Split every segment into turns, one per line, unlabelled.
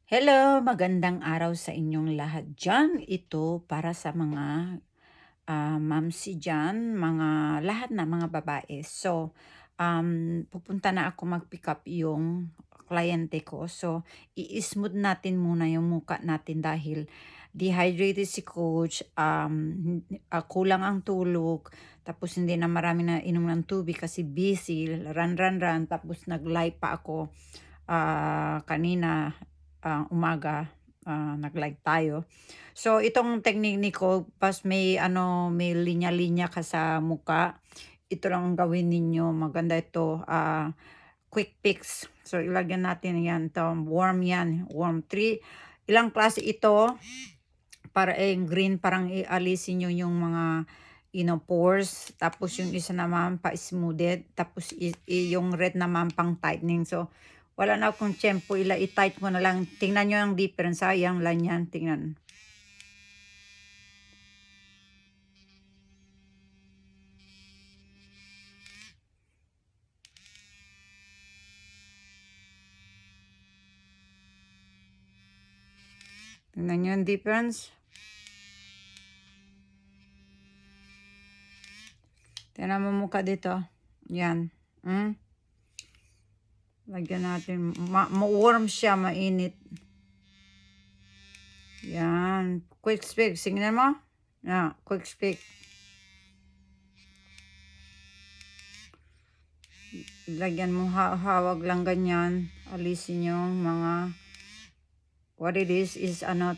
Hello, magandang araw sa inyong lahat diyan. Ito para sa mga mamsi diyan, mga lahat na mga babae. So, pupunta na ako mag-pick up yung kliyente ko. So, i-smooth natin muna yung muka natin dahil dehydrated si coach, kulang ang tulog, tapos hindi na marami na inom ng tubig kasi busy, run. Tapos nag-live pa ako kanina umaga, nag-live tayo. So itong technique ko, pas may linya-linya ka sa muka, ito lang ang gawin ninyo. Maganda ito, quick fix. So ilagyan natin yan, to warm yan, warm 3. Ilang klase ito para green, parang ialisin nyo yung mga pores. Tapos yung isa naman pa-smoothed. Tapos yung red naman pang tightening. So, wala na akong tiyempo. I-tight ko na lang. Tingnan nyo ang difference. Sayang lang yan. Tingnan. Tingnan nyo yung difference. Tingnan mo mukha dito. Yan. Lagyan natin. Ma-warm siya. Mainit. Yan. Quick speak. Tingnan mo. Yeah, quick speak. Lagyan mo hawag lang ganyan. Alisin yung mga what it is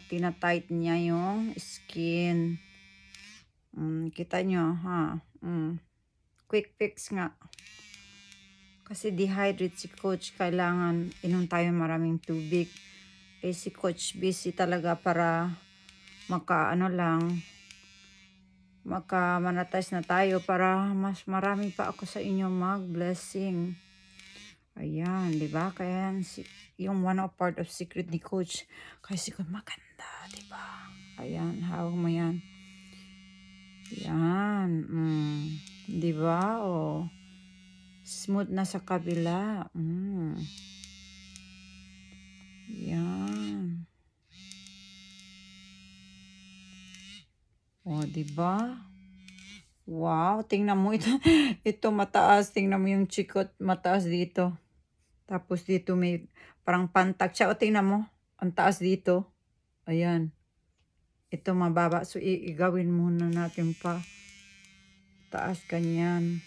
tinatight niya yung skin. Kita nyo ha. Quick fix nga. Kasi dehydrate si coach. Kailangan inom tayo maraming tubig. Si coach busy talaga para maka-monetize na tayo para mas marami pa ako sa inyo mag-blessing. Ayan, di ba? Kaya yung one of part of secret ni coach. Kasi ko maganda, di ba? Ayan, hawak mo yan. Yan. Di ba? Oh. Smooth na sa kabila. Yan. Oh, di ba? Wow, tingnan mo ito. Ito mataas. Tingnan mo yung chikot mataas dito. Tapos dito may parang pantak siya. O tingnan mo. Ang taas dito. Ayan. Ito mababa. So igawin muna natin pa. Taas kanyan.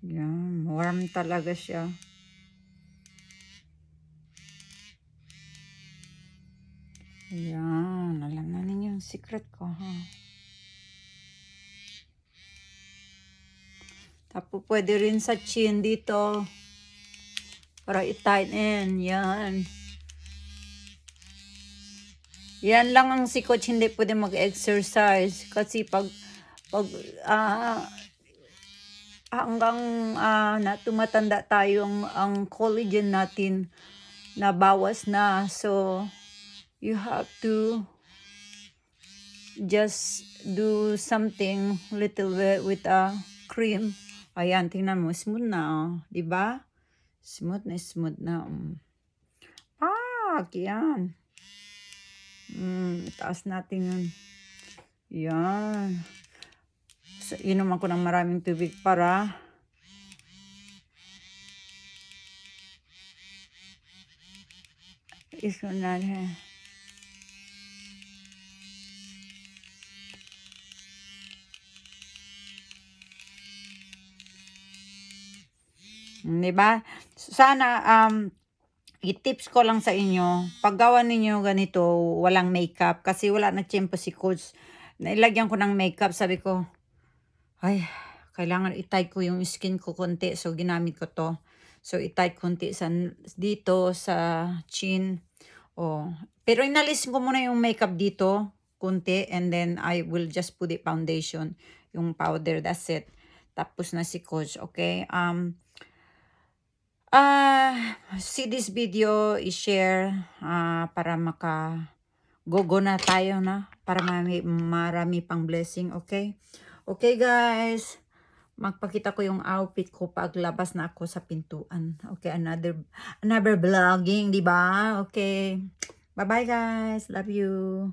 Yan. Warm talaga siya. Ayan. Alam na ninyo yung secret ko, ha? Tapos pwede rin sa chin dito. Para i-tighten. Yan. Yan lang ang si coach hindi pwede mag-exercise. Kasi pag hanggang na tumatanda tayo ang collagen natin nabawas na. So, you have to just do something little bit with a cream. Ayan, tingnan mo. Smooth na, oh. Diba? Smooth na. Yan. Taas natin yun. Yan. So, inom ako ng maraming tubig para isunod. Diba? Sana i-tips ko lang sa inyo, paggawa ninyo ganito, walang makeup kasi wala na tiyempo si coach. Nailagyan ko ng makeup, sabi ko, ay, kailangan i-tight ko yung skin ko konti. So, ginamit ko to. So, i-tight konti dito sa chin. Oh. Pero inalis ko muna yung makeup dito, konti. And then, I will just put the foundation, yung powder. That's it. Tapos na si coach. Okay? See this video, i-share para gogo na tayo na para marami pang blessing. Okay? Okay guys, magpakita ko yung outfit ko paglabas na ako sa pintuan. Okay, another vlogging, 'di ba? Okay. Bye-bye guys. Love you.